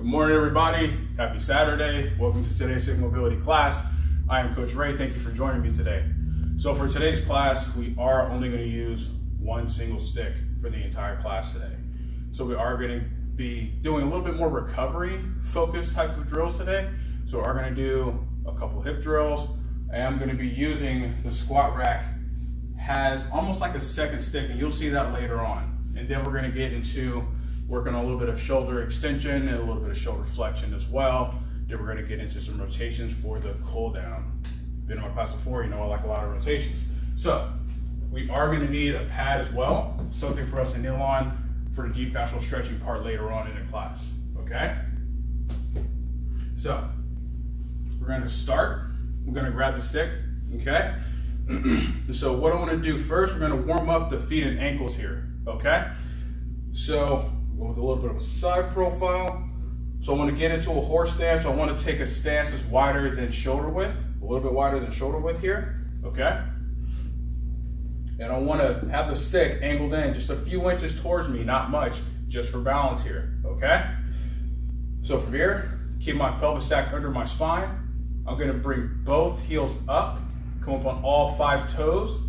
Good morning, everybody. Happy Saturday. Welcome to today's Sick Mobility class. I am Coach Ray. Thank you for joining me today. So for today's class, we are only going to use one single stick for the entire class today. So we are going to be doing a little bit more recovery focused types of drills today. So we are going to do a couple hip drills. I am going to be using the squat rack has almost like a second stick, and you'll see that later on. And then we're going to get into working on a little bit of shoulder extension and a little bit of shoulder flexion as well. Then we're going to get into some rotations for the cool down. Been in my class before, you know I like a lot of rotations. So we are going to need a pad as well, something for us to kneel on for the deep fascial stretching part later on in the class, okay? So we're going to start. I'm going to grab the stick, okay? So what I want to do first, we're going to warm up the feet and ankles here, okay? So go with a little bit of a side profile. So I want to get into a horse stance. So I want to take a stance that's wider than shoulder width, a little bit wider than shoulder width here, okay? And I want to have the stick angled in just a few inches towards me, not much, just for balance here, okay? So from here, keep my pelvis stacked under my spine. I'm going to bring both heels up, come up on all 5 toes,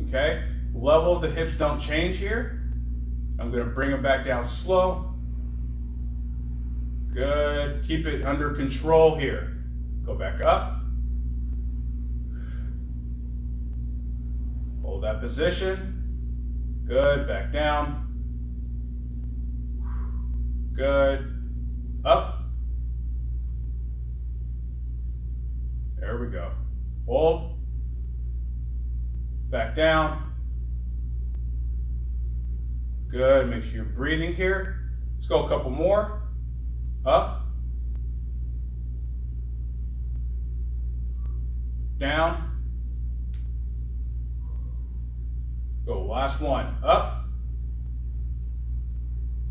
okay? Level of the hips don't change here. I'm going to bring them back down slow. Good. Keep it under control here. Go back up. Hold that position. Good. Back down. Good. Up. There we go. Hold. Back down. Good, make sure you're breathing here. Let's go a couple more. Up. Down. Go, last one. Up.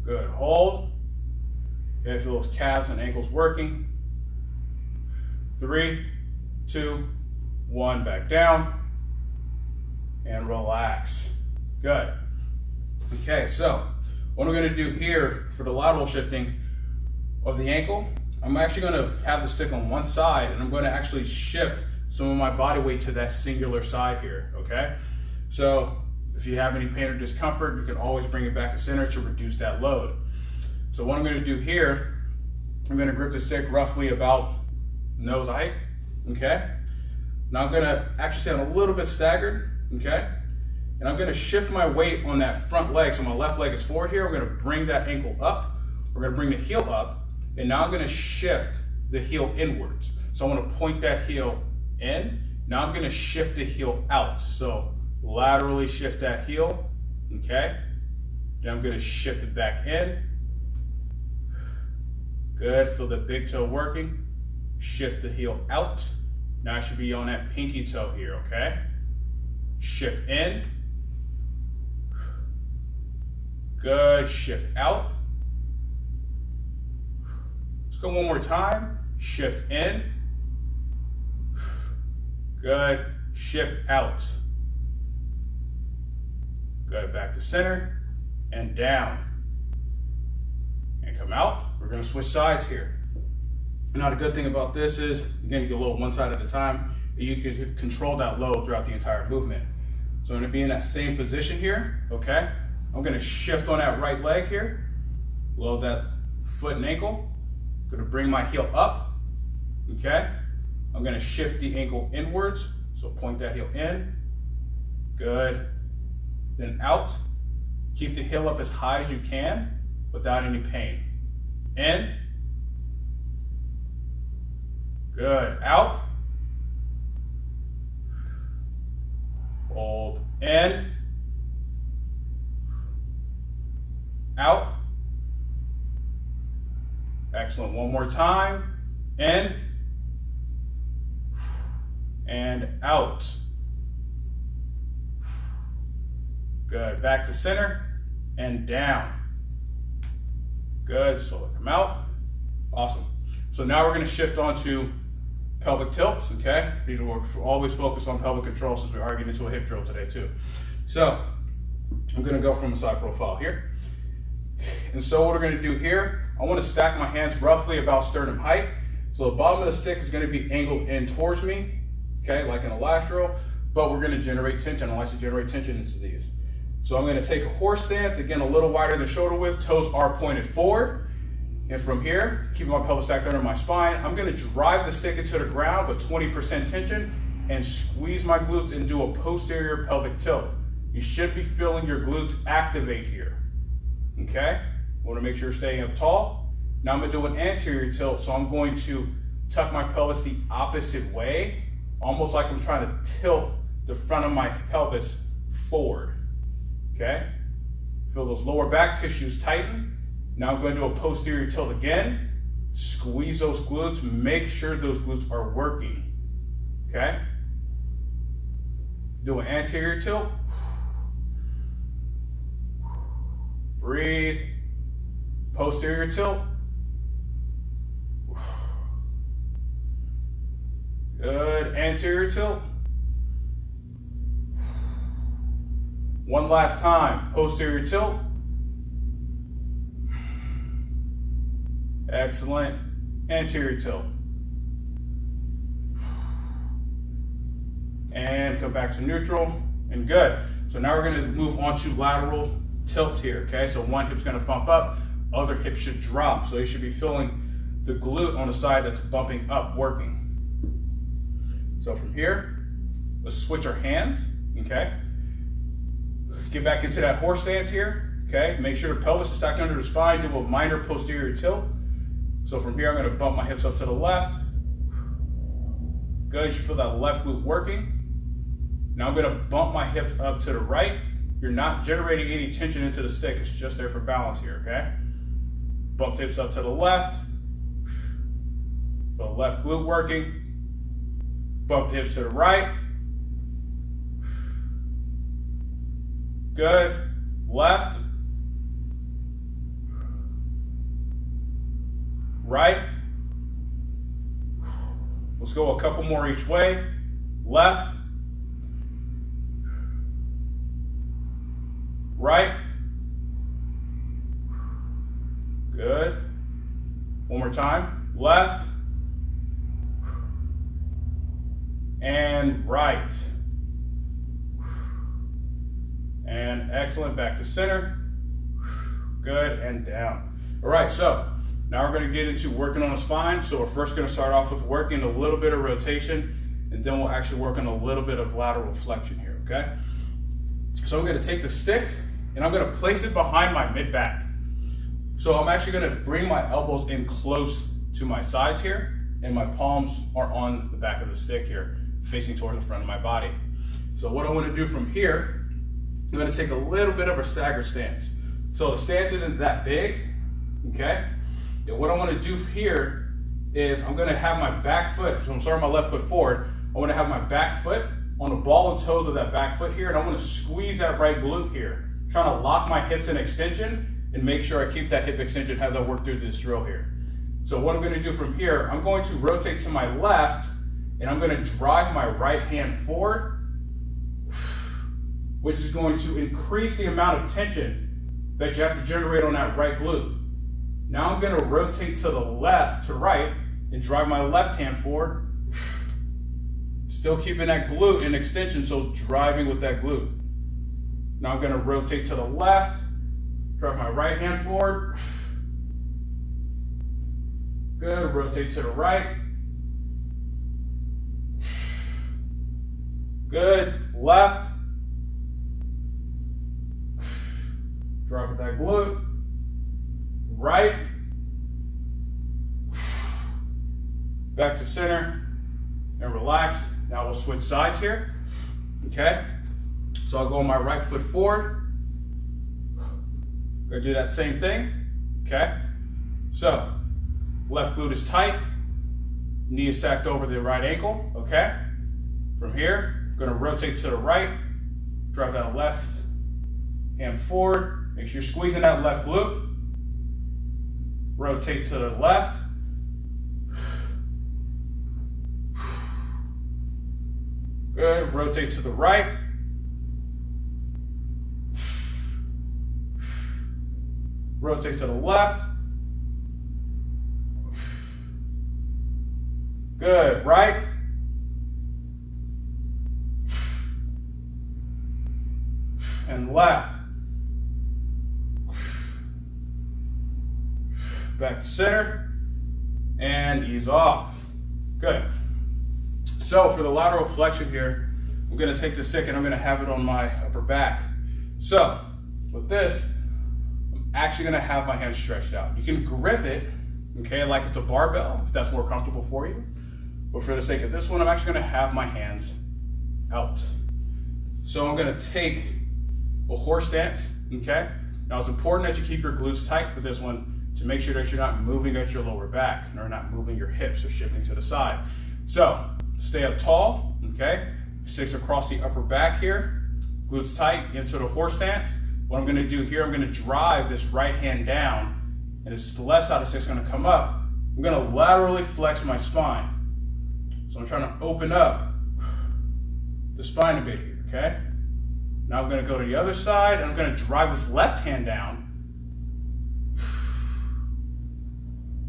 Good, hold. Okay, feel those calves and ankles working. 3, 2, 1, back down. And relax. Good. Okay, so what I'm going to do here for the lateral shifting of the ankle, I'm actually going to have the stick on one side, and I'm going to actually shift some of my body weight to that singular side here, okay? So if you have any pain or discomfort, you can always bring it back to center to reduce that load. So what I'm going to do here, I'm going to grip the stick roughly about nose height, okay? Now I'm going to actually stand a little bit staggered, okay? And I'm going to shift my weight on that front leg. So my left leg is forward here. I'm going to bring that ankle up. We're going to bring the heel up. And now I'm going to shift the heel inwards. So I want to point that heel in. Now I'm going to shift the heel out. So laterally shift that heel. Okay. Then I'm going to shift it back in. Good. Feel the big toe working. Shift the heel out. Now I should be on that pinky toe here. Okay. Shift in. Good, shift out. Let's go one more time. Shift in. Good, shift out. Good, back to center and down. And come out. We're gonna switch sides here. Now the good thing about this is, again, you get a little one side at a time. You can control that load throughout the entire movement. So I'm gonna be in that same position here, okay? I'm gonna shift on that right leg here, load that foot and ankle. Gonna bring my heel up, okay? I'm gonna shift the ankle inwards, so point that heel in. Good. Then out. Keep the heel up as high as you can without any pain. In. Good. Out. Hold. In. Out. Excellent. One more time. In. And out. Good. Back to center and down. Good. So come out. Awesome. So now we're going to shift on to pelvic tilts, okay? Need to always focus on pelvic control since we are getting into a hip drill today too. So I'm going to go from a side profile here. And so what we're going to do here, I want to stack my hands roughly about sternum height. So the bottom of the stick is going to be angled in towards me, okay, like in a lateral, but we're going to generate tension. I like to generate tension into these. So I'm going to take a horse stance, again, a little wider than shoulder width, toes are pointed forward. And from here, keeping my pelvis stacked under my spine, I'm going to drive the stick into the ground with 20% tension and squeeze my glutes and do a posterior pelvic tilt. You should be feeling your glutes activate here, okay? Want to make sure you're staying up tall. Now I'm going to do an anterior tilt, so I'm going to tuck my pelvis the opposite way, almost like I'm trying to tilt the front of my pelvis forward, okay? Feel those lower back tissues tighten. Now I'm going to do a posterior tilt again. Squeeze those glutes, make sure those glutes are working, okay? Do an anterior tilt. Breathe. Posterior tilt. Good. Anterior tilt. One last time. Posterior tilt. Excellent. Anterior tilt. And come back to neutral. And good. So now we're going to move on to lateral tilts here. Okay, so one hip's going to bump up, other hip should drop. So you should be feeling the glute on the side that's bumping up working. So from here, let's switch our hands. Okay, get back into that horse stance here. Okay, make sure the pelvis is stacked under the spine. Do a minor posterior tilt. So from here, I'm going to bump my hips up to the left. Good, you should feel that left glute working. Now I'm going to bump my hips up to the right. You're not generating any tension into the stick. It's just there for balance here, okay? Bump hips up to the left. The left glute working. Bump the hips to the right. Good. Left. Right. Let's go a couple more each way. Left. Right. Good. One more time. Left. And right. And excellent. Back to center. Good. And down. All right, so now we're going to get into working on the spine. So we're first going to start off with working a little bit of rotation, and then we'll actually work on a little bit of lateral flexion here, okay? So I'm going to take the stick and I'm going to place it behind my mid-back. So I'm actually going to bring my elbows in close to my sides here, and my palms are on the back of the stick here, facing towards the front of my body. So what I want to do from here, I'm going to take a little bit of a staggered stance. So the stance isn't that big, okay? And what I want to do here is I'm going to have my back foot, so I'm starting my left foot forward. I want to have my back foot on the ball and toes of that back foot here, and I want to squeeze that right glute here, trying to lock my hips in extension and make sure I keep that hip extension as I work through this drill here. So what I'm going to do from here, I'm going to rotate to my left, and I'm going to drive my right hand forward, which is going to increase the amount of tension that you have to generate on that right glute. Now I'm going to rotate to the left, to right, and drive my left hand forward. Still keeping that glute in extension, so driving with that glute. Now I'm going to rotate to the left, drive my right hand forward. Good, rotate to the right. Good, left. Drive with that glute. Right. Back to center and relax. Now we'll switch sides here. Okay. So I'll go on my right foot forward. Gonna do that same thing. Okay. So left glute is tight. Knee is stacked over the right ankle. Okay. From here, I'm gonna rotate to the right. Drive that left hand forward. Make sure you're squeezing that left glute. Rotate to the left. Good. Rotate to the right. rotate to the left. Good, right. And left. Back to center. And ease off. Good. So for the lateral flexion here, I'm going to take the stick and I'm going to have it on my upper back. So with this, I'm actually going to have my hands stretched out. You can grip it, okay, like it's a barbell, if that's more comfortable for you. But for the sake of this one, I'm actually going to have my hands out. So I'm going to take a horse stance, okay? Now it's important that you keep your glutes tight for this one to make sure that you're not moving at your lower back or not moving your hips or shifting to the side. So stay up tall, okay? Sticks across the upper back here, glutes tight into the horse stance. What I'm going to do here, I'm going to drive this right hand down, and this left side of the stick's going to come up. I'm going to laterally flex my spine. So I'm trying to open up the spine a bit here, okay? Now I'm going to go to the other side, and I'm going to drive this left hand down.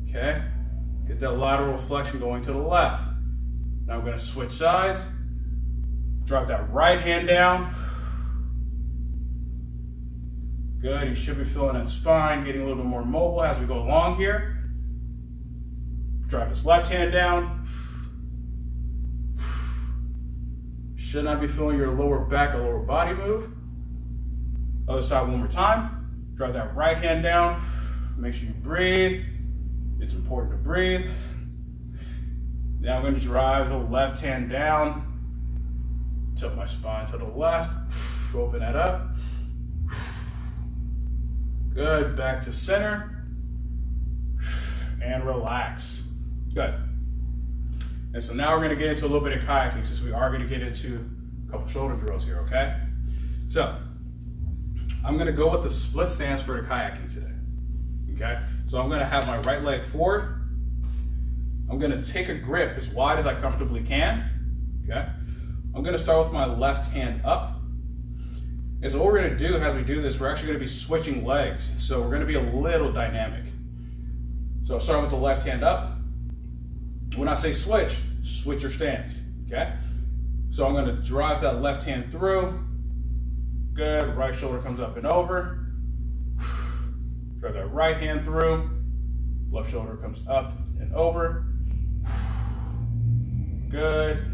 Okay? Get that lateral flexion going to the left. Now I'm going to switch sides. Drive that right hand down. Good, you should be feeling that spine getting a little bit more mobile as we go along here. Drive this left hand down. Should not be feeling your lower back or lower body move. Other side one more time. Drive that right hand down. Make sure you breathe. It's important to breathe. Now I'm going to drive the left hand down. Tilt my spine to the left. Open that up. Good. Back to center. And relax. Good. And so now we're going to get into a little bit of kayaking since we are going to get into a couple shoulder drills here, okay? So I'm going to go with the split stance for the kayaking today. Okay, so I'm going to have my right leg forward. I'm going to take a grip as wide as I comfortably can. Okay, I'm going to start with my left hand up. And so what we're going to do as we do this, we're actually going to be switching legs. So we're going to be a little dynamic. So I'll start with the left hand up. When I say switch, switch your stance. Okay, so I'm going to drive that left hand through. Good, right shoulder comes up and over. Drive that right hand through, left shoulder comes up and over. Good.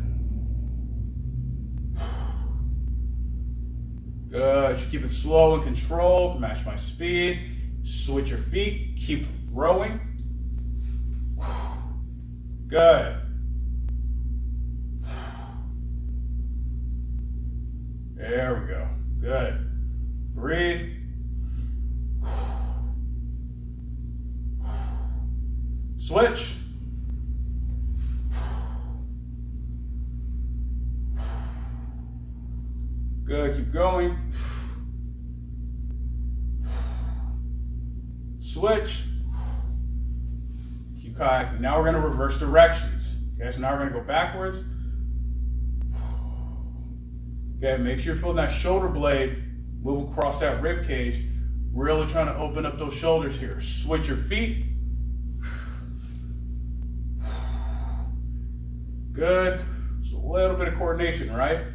Good, you keep it slow and controlled, match my speed. Switch your feet, keep rowing. Good. There we go, good. Breathe. Switch. Good, keep going. Switch. Keep kayaking. Now we're going to reverse directions. Okay, so now we're going to go backwards. Okay, make sure you're feeling that shoulder blade move across that rib cage. Really trying to open up those shoulders here. Switch your feet. Good. Just a little bit of coordination, right?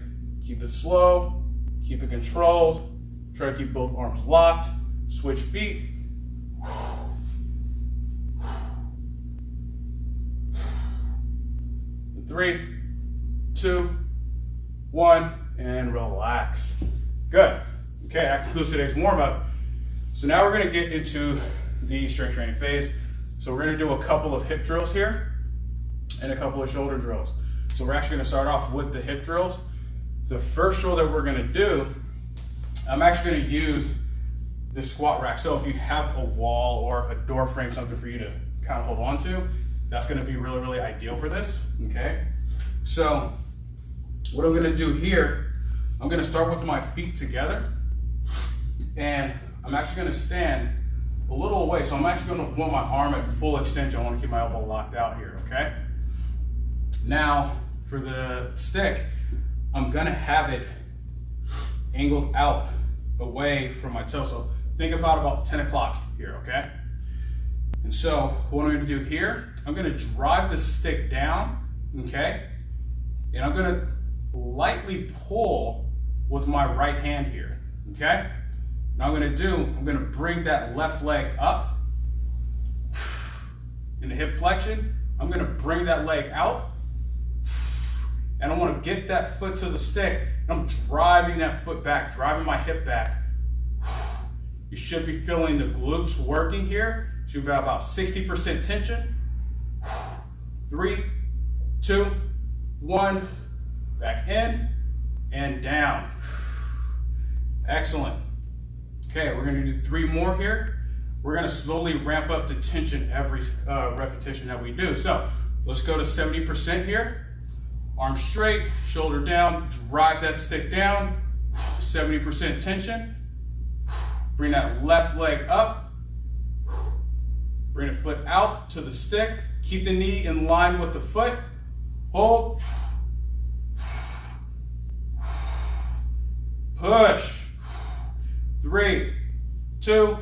Keep it slow, keep it controlled. Try to keep both arms locked. Switch feet. In 3, 2, 1, and relax. Good. Okay, that concludes today's warm-up. So now we're going to get into the strength training phase. So we're going to do a couple of hip drills here and a couple of shoulder drills. So we're actually going to start off with the hip drills. The first drill that we're going to do, I'm actually going to use the squat rack. So if you have a wall or a door frame, something for you to kind of hold on to, that's going to be really, really ideal for this, okay? So what I'm going to do here, I'm going to start with my feet together, and I'm actually going to stand a little away. So I'm actually going to want my arm at full extension. I want to keep my elbow locked out here, okay? Now, for the stick, I'm going to have it angled out away from my toe. So think about 10 o'clock here, okay? And so what I'm gonna do here, I'm gonna drive the stick down, okay? And I'm gonna lightly pull with my right hand here, okay? Now I'm gonna bring that left leg up in the hip flexion. I'm gonna bring that leg out, and I wanna get that foot to the stick, and I'm driving that foot back, driving my hip back. You should be feeling the glutes working here. Should be about 60% tension. 3, 2, 1, back in and down. Excellent. Okay, we're gonna do 3 more here. We're gonna slowly ramp up the tension every repetition that we do. So let's go to 70% here. Arms straight, shoulder down, drive that stick down. 70% tension. Bring that left leg up. Bring the foot out to the stick. Keep the knee in line with the foot. Hold. Push. 3, 2,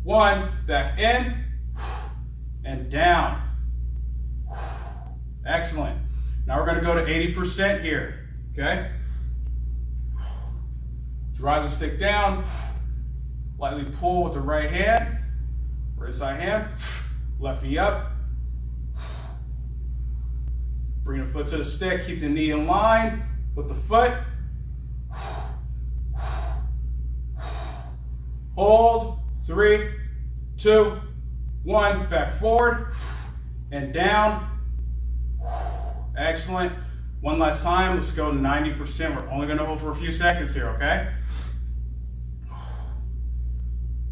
1. Back in and down. Excellent. Now we're going to go to 80% here. Okay? Drive the stick down. Lightly pull with the right hand. Right side hand, left knee up. Bring the foot to the stick, keep the knee in line with the foot. Hold, 3, 2, 1, back forward and down. Excellent. One last time, let's go 90%. We're only gonna hold for a few seconds here, okay?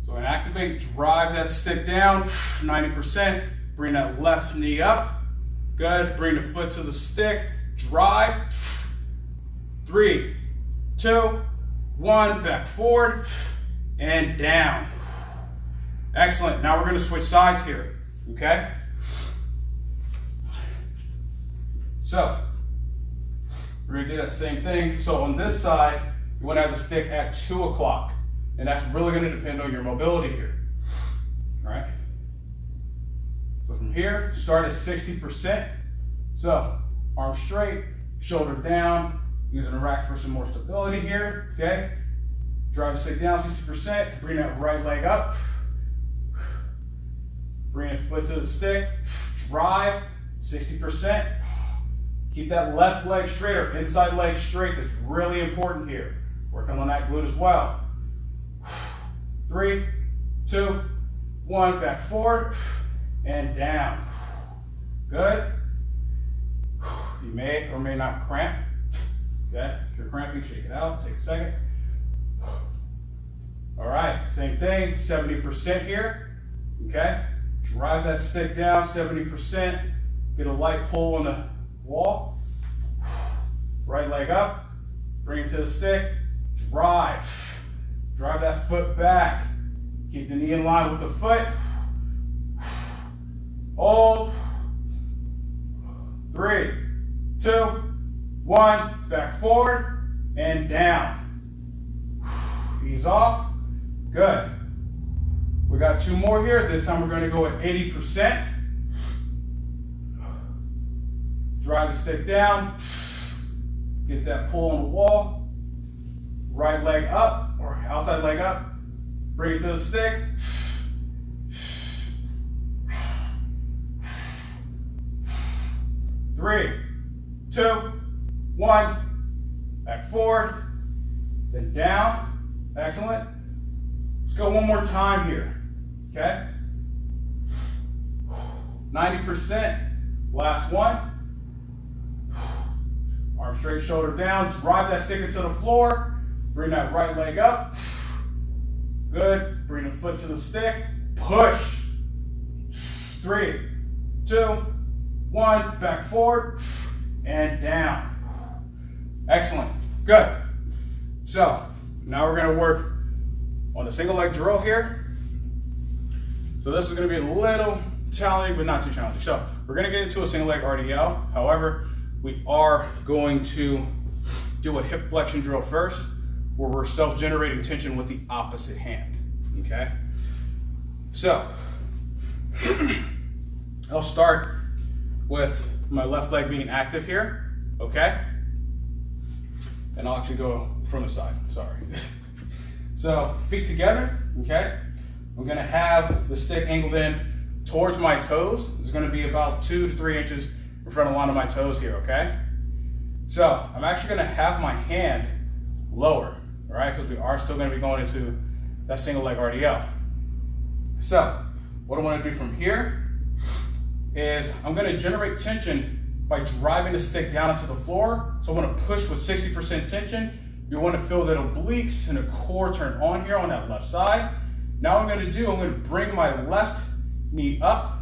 So I'm gonna activate, drive that stick down, 90%. Bring that left knee up. Good, bring the foot to the stick, drive. 3, 2, 1, back forward and down. Excellent, now we're gonna switch sides here, okay? So, we're gonna do that same thing. So on this side, you wanna have the stick at 2 o'clock. And that's really going to depend on your mobility here. All right. So from here, start at 60%. So arms straight, shoulder down, using the rack for some more stability here. Okay. Drive the stick down 60%. Bring that right leg up. Bring the foot to the stick. Drive 60%. Keep that left leg straight or inside leg straight. That's really important here. Working on that glute as well. 3, 2, 1, back forward and down. Good. You may or may not cramp. Okay, if you're cramping, shake it out, take a second. All right, same thing, 70% here. Okay, drive that stick down, 70%. Get a light pull on the wall. Right leg up, bring it to the stick, drive. Drive that foot back. Keep the knee in line with the foot. Hold. 3, 2, 1. Back forward and down. Ease off. Good. We got 2 more here. This time we're going to go at 80%. Drive the stick down. Get that pull on the wall. Right leg up, or outside leg up. Bring it to the stick. 3, 2, 1. Back forward, then down. Excellent. Let's go one more time here. Okay? 90%. Last one. Arm straight, shoulder down. Drive that stick into the floor. Bring that right leg up. Good. Bring the foot to the stick. Push. 3, 2, 1. Back forward and down. Excellent. Good. So now we're going to work on the single leg drill here. So this is going to be a little challenging, but not too challenging. So we're going to get into a single leg RDL. However, we are going to do a hip flexion drill first, where we're self-generating tension with the opposite hand. okay? So, I'll start with my left leg being active here, okay? And I'll actually go from the side, sorry. So, feet together, okay? I'm gonna have the stick angled in towards my toes. It's gonna be about 2 to 3 inches in front of one of my toes here, okay? So, I'm actually gonna have my hand lower, all right? Because we are still gonna be going into that single leg RDL. So, what I wanna do from here is I'm gonna generate tension by driving the stick down into the floor. So I wanna push with 60% tension. You wanna feel the obliques and the core turn on here on that left side. Now what I'm gonna bring my left knee up,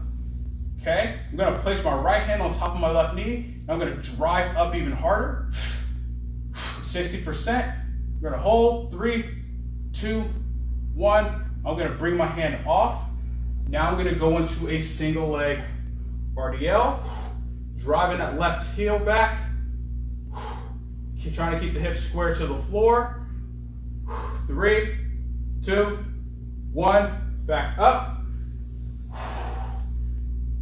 okay? I'm gonna place my right hand on top of my left knee, and I'm gonna drive up even harder. 60%, I'm gonna hold, 3, 2, 1. I'm gonna bring my hand off. Now I'm gonna go into a single leg RDL, driving that left heel back, trying to keep the hips square to the floor. 3, 2, 1, back up,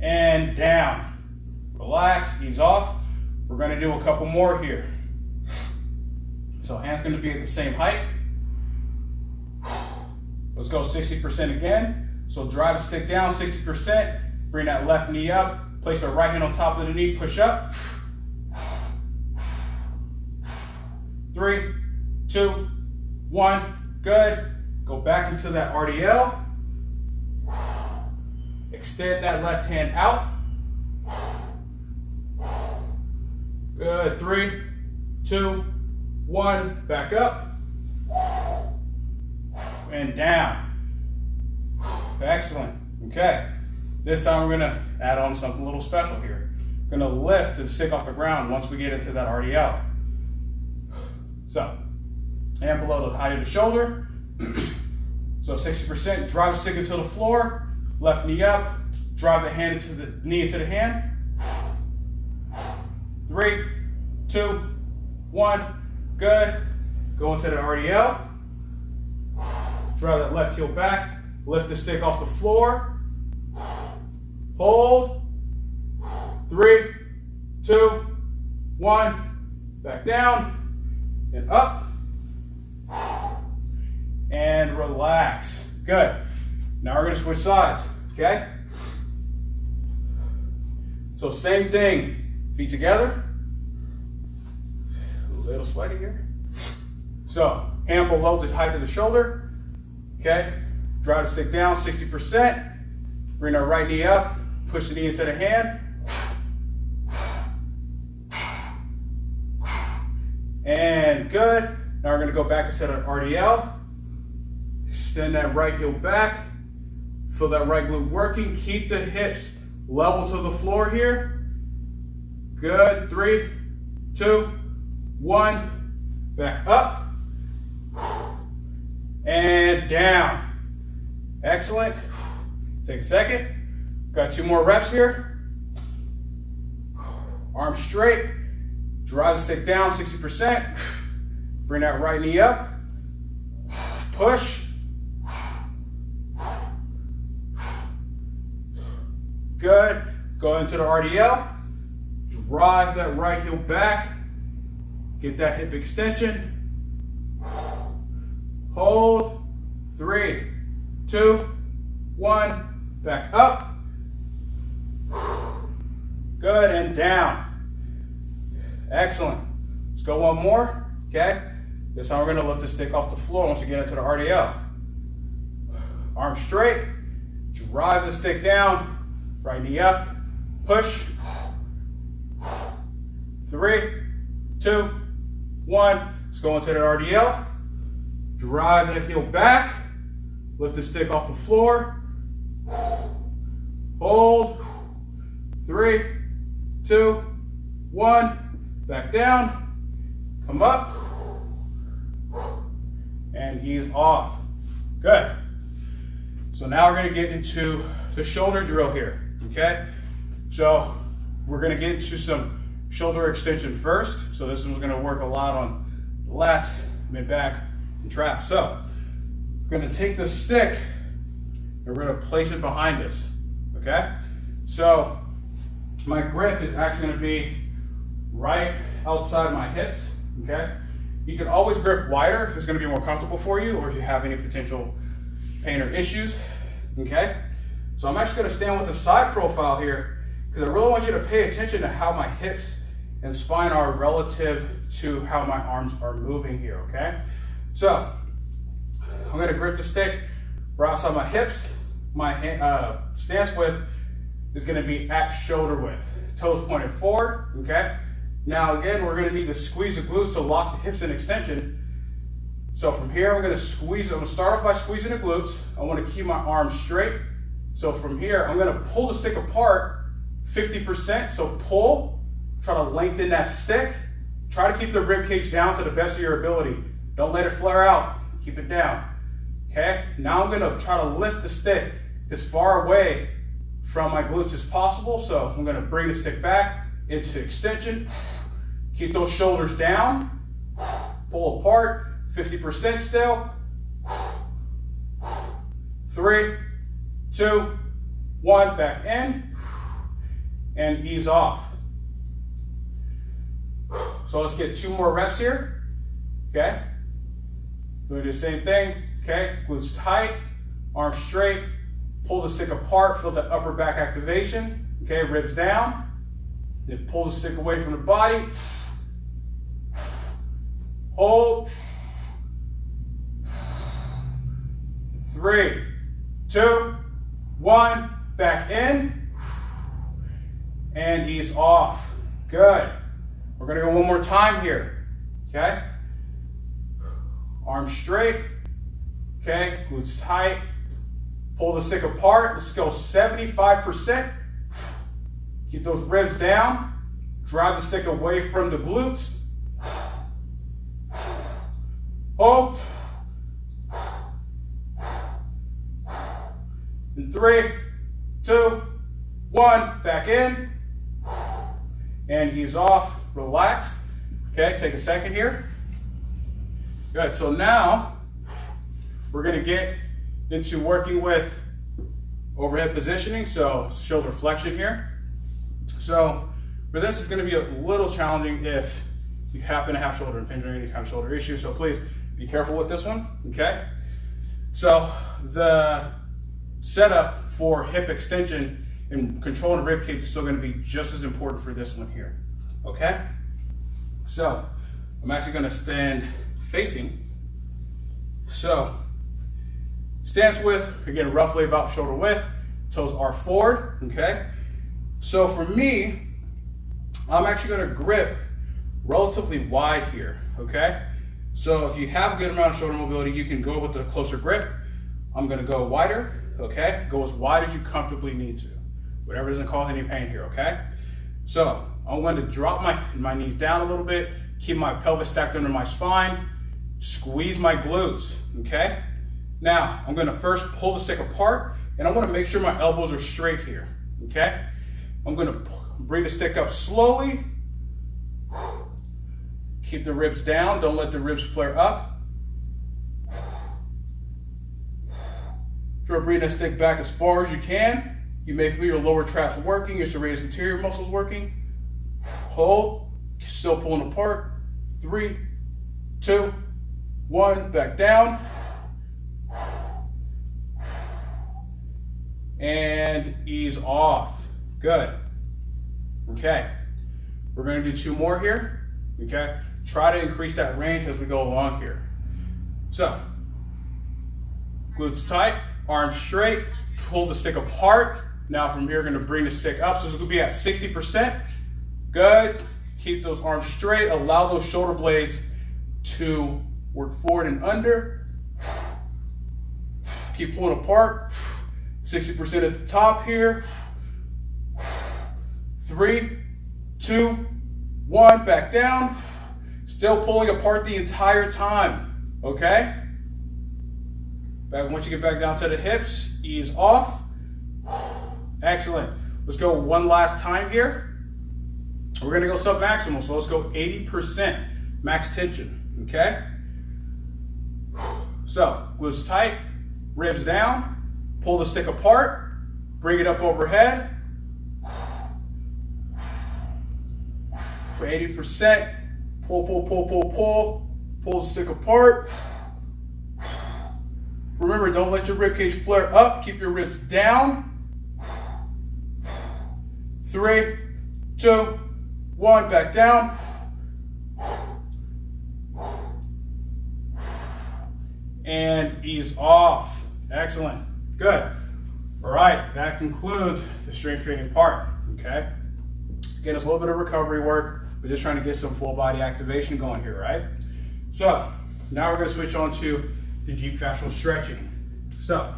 and down. Relax, ease off. We're gonna do a couple more here. So hands gonna be at the same height. Let's go 60% again. So drive the stick down 60%, bring that left knee up, place the right hand on top of the knee, push up. 3, 2, 1, good. Go back into that RDL. Extend that left hand out. Good, 3, 2, 1, back up. And down. Excellent, okay. This time we're gonna add on something a little special here. We're gonna lift the stick off the ground once we get into that RDL. So, hand below the height of the shoulder. So 60%, drive the stick into the floor, left knee up, drive the hand into the knee into the hand. 3, 2, 1, good. Go into the RDL. Drive that left heel back, lift the stick off the floor. Hold. 3, 2, 1, back down and up. And relax. Good. Now we're going to switch sides, okay? So same thing, feet together. A little sweaty here. So hand below the height of the shoulder, okay? Drive the stick down 60%. Bring our right knee up, push the knee into the hand. And good. Now we're going to go back into the RDL. Extend that right heel back. Feel that right glute working. Keep the hips level to the floor here. Good. 3, 2, 1. Back up. And down. Excellent. Take a second. Got 2 more reps here. Arms straight. Drive the stick down 60%. Bring that right knee up. Push. Good. Go into the RDL. Drive that right heel back. Get that hip extension. Hold. 3, 2, 1. Back up. Good, and down. Excellent. Let's go one more. Okay. This time we're going to lift the stick off the floor once we get into the RDL. Arms straight. Drive the stick down. Right knee up. Push. 3, 2, 1. Let's go into the RDL. Drive that heel back. Lift the stick off the floor. Hold. 3, 2, 1. Back down. Come up. And ease off. Good. So now we're going to get into the shoulder drill here. Okay? So we're going to get into some shoulder extension first. So this one's going to work a lot on lats, mid-back, and traps. So We're gonna take the stick and we're gonna place it behind us, okay? So my grip is actually gonna be right outside my hips, okay? You can always grip wider if it's gonna be more comfortable for you or if you have any potential pain or issues, okay? So I'm actually gonna stand with a side profile here because I really want you to pay attention to how my hips and spine are relative to how my arms are moving here, okay? So I'm gonna grip the stick right outside my hips. My stance width is gonna be at shoulder width. Toes pointed forward, okay? Now again, we're gonna need to squeeze the glutes to lock the hips in extension. So from here, I'm gonna start off by squeezing the glutes. I wanna keep my arms straight. So from here, I'm gonna pull the stick apart 50%, so pull, try to lengthen that stick. Try to keep the rib cage down to the best of your ability. Don't let it flare out, keep it down. Okay, now I'm gonna try to lift the stick as far away from my glutes as possible. So I'm gonna bring the stick back into extension. Keep those shoulders down. Pull apart, 50% still. 3, 2, 1, back in. And ease off. So let's get 2 more reps here. Okay, doing the same thing. Okay, glutes tight, arms straight, pull the stick apart, feel the upper back activation. Okay, ribs down, then pull the stick away from the body. Hold. 3, 2, 1, back in, and ease off. Good. We're gonna go one more time here. Okay, arms straight. Okay, glutes tight. Pull the stick apart. Let's go 75%. Keep those ribs down. Drive the stick away from the glutes. Hold. And 3, 2, 1, back in. And ease off, relax. Okay, take a second here. Good, so now we're gonna get into working with overhead positioning, so shoulder flexion here. So for this, it's gonna be a little challenging if you happen to have shoulder impingement or any kind of shoulder issue, so please be careful with this one, okay? So the setup for hip extension and controlling the rib cage is still gonna be just as important for this one here, okay? So I'm actually gonna stand facing. So stance width, again, roughly about shoulder width, toes are forward, okay? So for me, I'm actually gonna grip relatively wide here, okay? So if you have a good amount of shoulder mobility, you can go with a closer grip. I'm gonna go wider, okay? Go as wide as you comfortably need to. Whatever doesn't cause any pain here, okay? So I'm going to drop my knees down a little bit, keep my pelvis stacked under my spine, squeeze my glutes, okay? Now, I'm gonna first pull the stick apart, and I wanna make sure my elbows are straight here, okay? I'm gonna bring the stick up slowly. Keep the ribs down, don't let the ribs flare up. Try to bring that stick back as far as you can. You may feel your lower traps working, your serratus anterior muscles working. Hold, still pulling apart. 3, 2, 1, back down. And ease off. Good. Okay, we're gonna do 2 more here, okay? Try to increase that range as we go along here. So, glutes tight, arms straight, pull the stick apart. Now from here, we're gonna bring the stick up. So it's gonna be at 60%. Good. Keep those arms straight. Allow those shoulder blades to work forward and under. Keep pulling apart. 60% at the top here. 3, 2, 1, back down. Still pulling apart the entire time, okay? Once you get back down to the hips, ease off. Excellent. Let's go one last time here. We're gonna go sub-maximal, so let's go 80% max tension, okay? So glutes tight, ribs down, pull the stick apart, bring it up overhead. 80%, pull the stick apart. Remember, don't let your ribcage flare up, keep your ribs down. 3, 2, 1, back down. And ease off. Excellent. Good. All right, that concludes the strength training part. Okay. Again, it's a little bit of recovery work. We're just trying to get some full body activation going here, right? So now we're going to switch on to the deep fascial stretching. So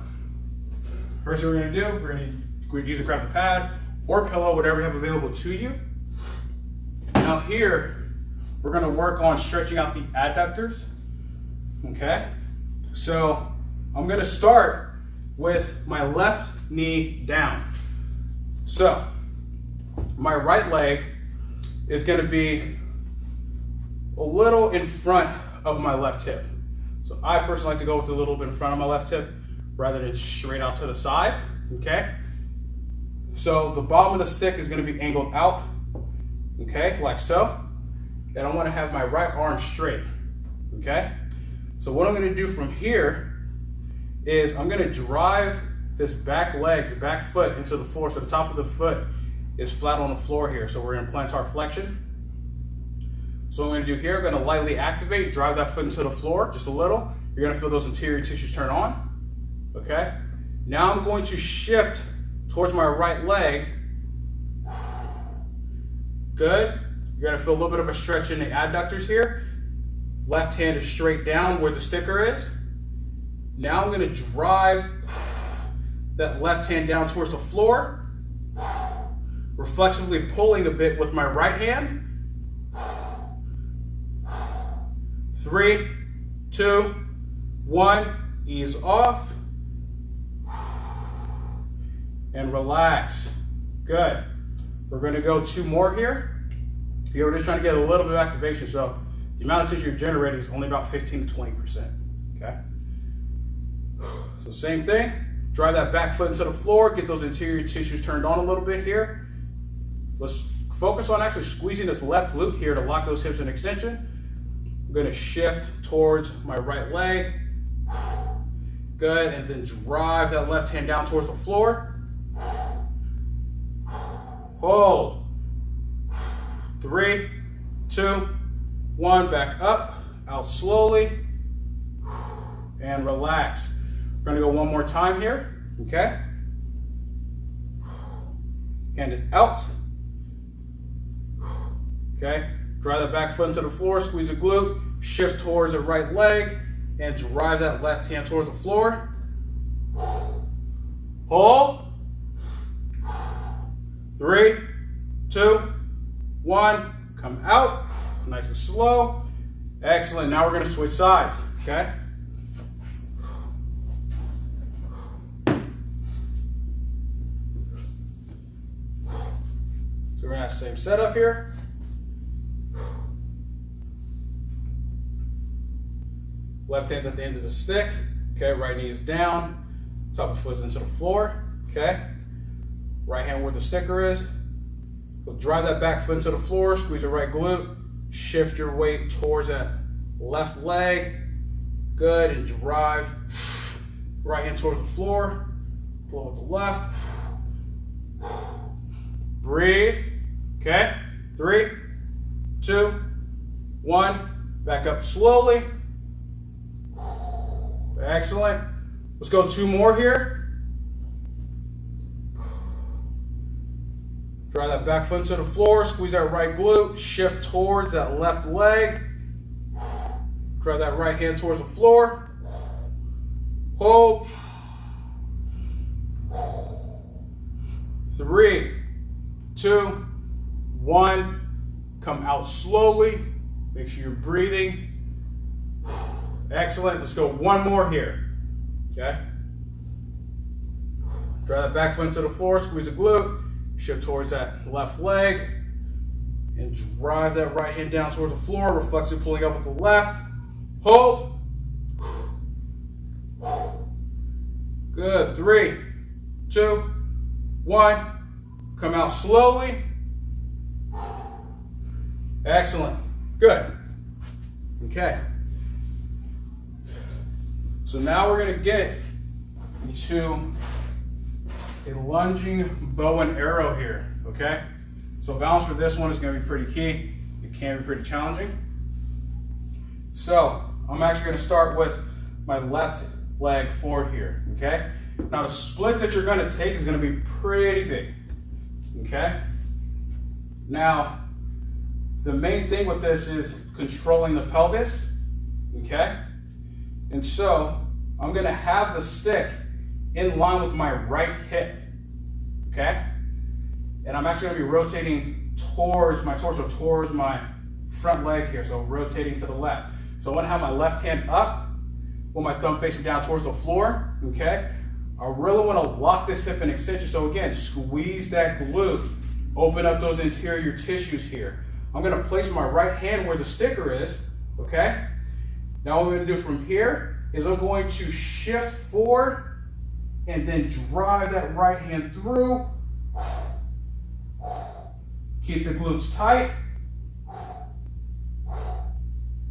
first thing we're going to do, we're going to use a grab a pad or pillow, whatever you have available to you. Now here, we're going to work on stretching out the adductors. Okay. So I'm going to start with my left knee down. So my right leg is going to be a little in front of my left hip. So I personally like to go with a little bit in front of my left hip rather than straight out to the side. Okay. So the bottom of the stick is going to be angled out. Okay, like so. And I want to have my right arm straight. Okay. So what I'm going to do from here is I'm going to drive this back leg, the back foot into the floor. So the top of the foot is flat on the floor here. So we're in plantar flexion. So what I'm going to do here, I'm going to lightly activate, drive that foot into the floor just a little. You're going to feel those interior tissues turn on. Okay. Now I'm going to shift towards my right leg. Good. You're going to feel a little bit of a stretch in the adductors here. Left hand is straight down where the sticker is. Now I'm going to drive that left hand down towards the floor. Reflexively pulling a bit with my right hand. 3, 2, 1, ease off. And relax. Good. We're going to go 2 more here. Here we're just trying to get a little bit of activation. So the amount of tissue you're generating is only about 15 to 20%. Okay. So same thing. Drive that back foot into the floor. Get those interior tissues turned on a little bit here. Let's focus on actually squeezing this left glute here to lock those hips in extension. I'm going to shift towards my right leg. Good. And then drive that left hand down towards the floor. Hold. 3, 2, 1, back up, out slowly, and relax. We're gonna go one more time here, okay? Hand is out. Okay, drive that back foot into the floor, squeeze the glute, shift towards the right leg, and drive that left hand towards the floor. Hold. 3, 2, 1, come out, nice and slow. Excellent, now we're gonna switch sides, okay? So we're gonna have the same setup here. Left hand at the end of the stick, okay, right knee is down, top of the foot is into the floor, okay? Right hand where the sticker is. We'll drive that back foot into the floor, squeeze the right glute, shift your weight towards that left leg. Good, and drive right hand towards the floor, pull with the left. Breathe, okay? 3, 2, 1, back up slowly. Excellent. Let's go 2 more here. Drive that back foot to the floor, squeeze that right glute, shift towards that left leg. Drive that right hand towards the floor. Hold. 3, 2, 1. Come out slowly. Make sure you're breathing. Excellent. Let's go 1 more here. Okay. Drive that back foot to the floor, squeeze the glute. Shift towards that left leg and drive that right hand down towards the floor, reflexively pulling up with the left. Hold. Good. 3, 2, 1. Come out slowly. Excellent. Good. Okay. So now we're going to get into a lunging bow and arrow here. Okay. So balance for this one is going to be pretty key. It can be pretty challenging. So I'm actually going to start with my left leg forward here. Okay. Now the split that you're going to take is going to be pretty big. Okay. Now the main thing with this is controlling the pelvis. Okay. And so I'm going to have the stick in line with my right hip. Okay. And I'm actually going to be rotating towards my torso, towards my front leg here. So rotating to the left. So I want to have my left hand up with my thumb facing down towards the floor. Okay. I really want to lock this hip in extension. So again, squeeze that glute. Open up those interior tissues here. I'm going to place my right hand where the sticker is. Okay. Now what I'm going to do from here is I'm going to shift forward and then drive that right hand through. Keep the glutes tight.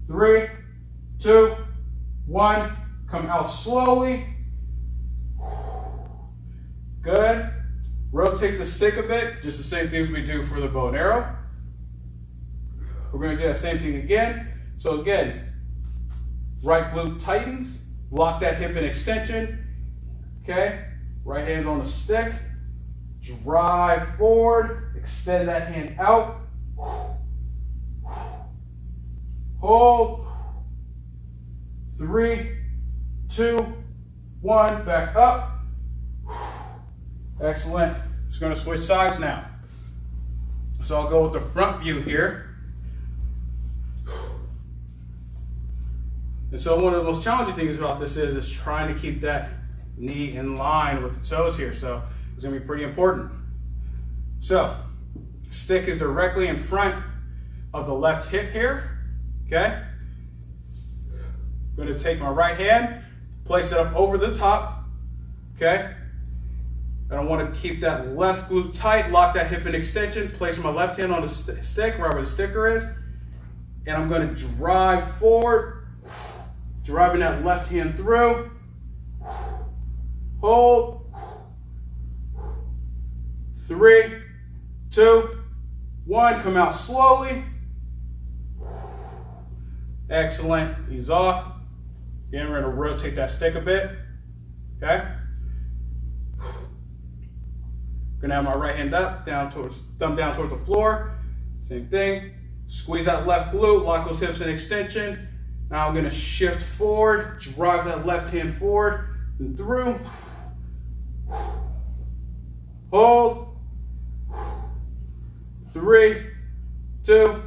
3, 2, 1. Come out slowly. Good. Rotate the stick a bit. Just the same things we do for the bow and arrow. We're going to do that same thing again. So again, right glute tightens. Lock that hip in extension. Okay. Right hand on the stick. Drive forward. Extend that hand out. Hold. 3, 2, 1. Back up. Excellent. Just going to switch sides now. So I'll go with the front view here. And so one of the most challenging things about this is trying to keep that knee in line with the toes here. So it's going to be pretty important. So stick is directly in front of the left hip here. Okay. I'm going to take my right hand, place it up over the top. Okay. And I want to keep that left glute tight, lock that hip in extension, place my left hand on the stick, wherever the sticker is. And I'm going to drive forward, driving that left hand through. Hold. 3, 2, 1. Come out slowly. Excellent. Ease off. Again, we're going to rotate that stick a bit. Okay. Going to have my right hand up, thumb down towards the floor. Same thing. Squeeze that left glute, lock those hips in extension. Now I'm going to shift forward, drive that left hand forward and through. Hold. 3, 2,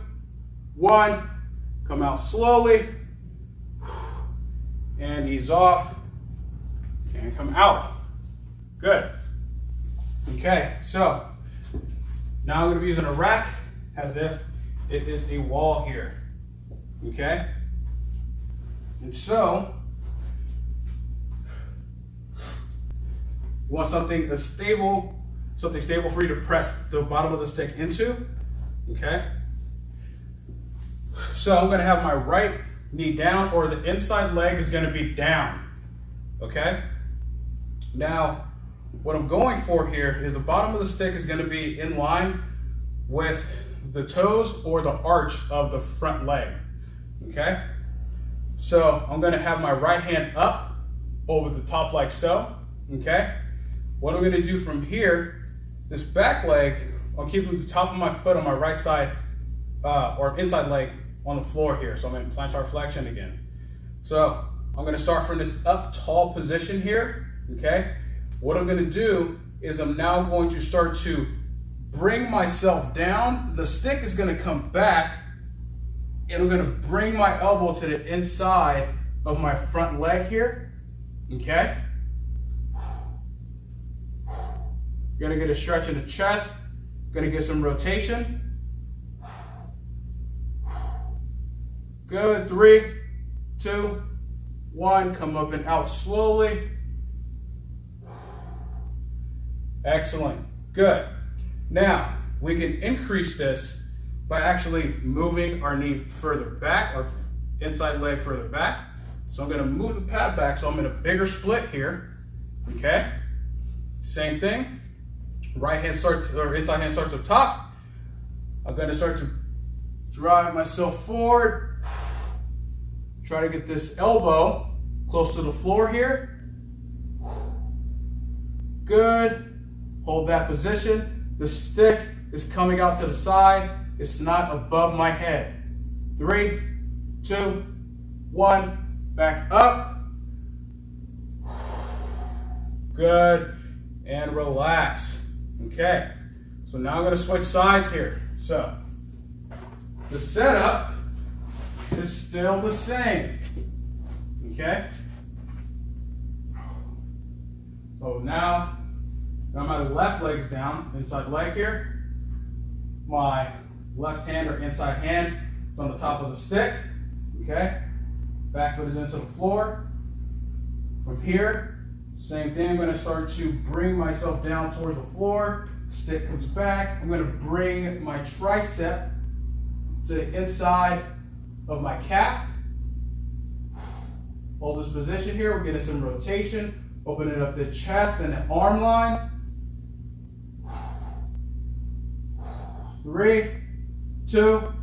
1. Come out slowly. And ease off. And come out. Good. Okay, so now I'm going to be using a rack as if it is a wall here. Okay? And so, you want something stable for you to press the bottom of the stick into. Okay? So I'm going to have my right knee down, or the inside leg is going to be down. Okay? Now, what I'm going for here is the bottom of the stick is going to be in line with the toes or the arch of the front leg. Okay? So I'm going to have my right hand up over the top like so. Okay? What I'm going to do from here, this back leg, I'll keep the top of my foot on my right side or inside leg on the floor here. So I'm in plantar flexion again. So I'm going to start from this up tall position here. Okay? What I'm going to do is I'm now going to start to bring myself down. The stick is going to come back, and I'm going to bring my elbow to the inside of my front leg here. Okay? Going to get a stretch in the chest. Going to get some rotation. Good. 3, 2, 1. Come up and out slowly. Excellent. Good. Now, we can increase this by actually moving our knee further back, or inside leg further back. So I'm going to move the pad back, so I'm in a bigger split here. Okay? Same thing. Right hand starts, or inside hand starts up top. I'm going to start to drive myself forward. Try to get this elbow close to the floor here. Good. Hold that position. The stick is coming out to the side. It's not above my head. 3, 2, 1. Back up. Good. And relax. Okay, so now I'm going to switch sides here. So the setup is still the same. Okay, so now my left leg's down, inside leg here. My left hand or inside hand is on the top of the stick. Okay, back foot is into the floor. From here, same thing, I'm going to start to bring myself down towards the floor. Stick comes back. I'm going to bring my tricep to the inside of my calf. Hold this position here. We're getting some rotation. Opening up the chest and the arm line. 3, 2,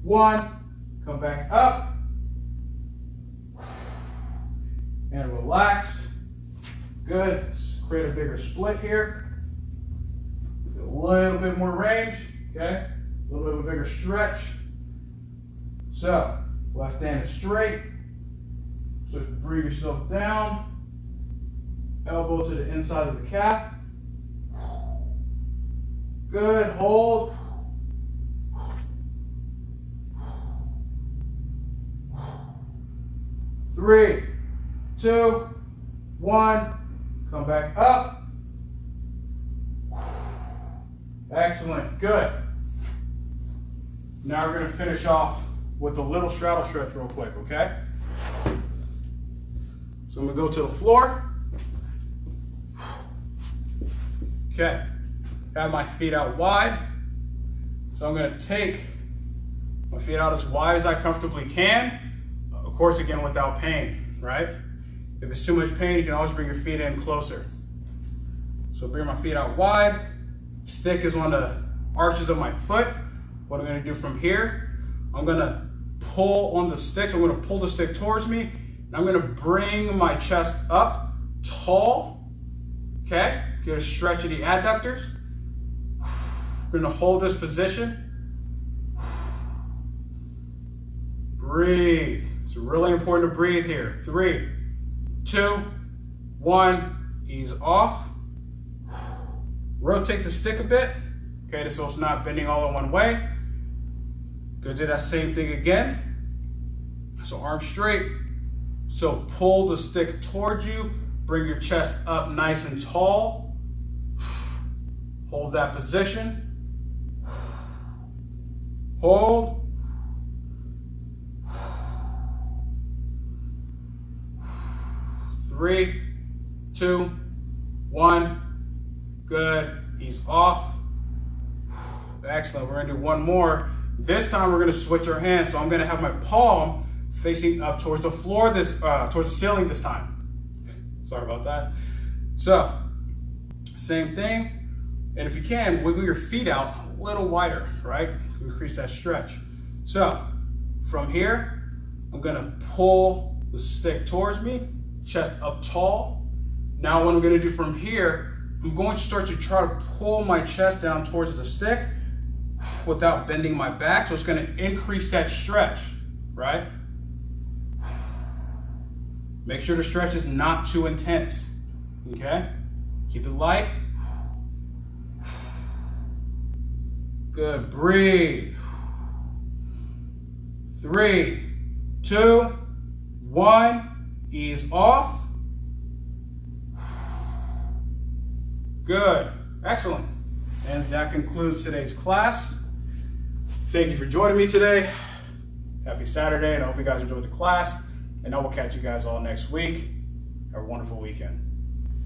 1. Come back up. And relax. Good. Let's create a bigger split here. A little bit more range. Okay. A little bit of a bigger stretch. So, left hand is straight. So bring yourself down. Elbow to the inside of the calf. Good. Hold. Three, 2, 1. Come back up. Excellent. Good. Now we're going to finish off with the little straddle stretch real quick, okay? So I'm going to go to the floor. Okay. Have my feet out wide. So I'm going to take my feet out as wide as I comfortably can. Of course, again, without pain, right? If it's too much pain, you can always bring your feet in closer. So bring my feet out wide. Stick is on the arches of my foot. What I'm going to do from here, I'm going to pull on the stick. So I'm going to pull the stick towards me. And I'm going to bring my chest up tall. Okay? Get a stretch of the adductors. We're going to hold this position. Breathe. It's really important to breathe here. 3, 2, 1. Ease off. Rotate the stick a bit. Okay, so it's not bending all in one way. Go do that same thing again. So arms straight. So pull the stick towards you. Bring your chest up nice and tall. Hold that position. Hold. Three, 2, 1. Good. Ease off. Excellent. We're going to do one more. This time we're going to switch our hands. So I'm going to have my palm facing up towards the floor, towards the ceiling this time. Sorry about that. So, same thing. And if you can, wiggle your feet out a little wider, right? Increase that stretch. So, from here, I'm going to pull the stick towards me, chest up tall. Now what I'm going to do from here, I'm going to start to try to pull my chest down towards the stick without bending my back. So it's going to increase that stretch, right? Make sure the stretch is not too intense, okay? Keep it light. Good, breathe. 3, 2, 1, ease off. Good, excellent. And that concludes today's class. Thank you for joining me today. Happy Saturday, and I hope you guys enjoyed the class. And I will catch you guys all next week. Have a wonderful weekend.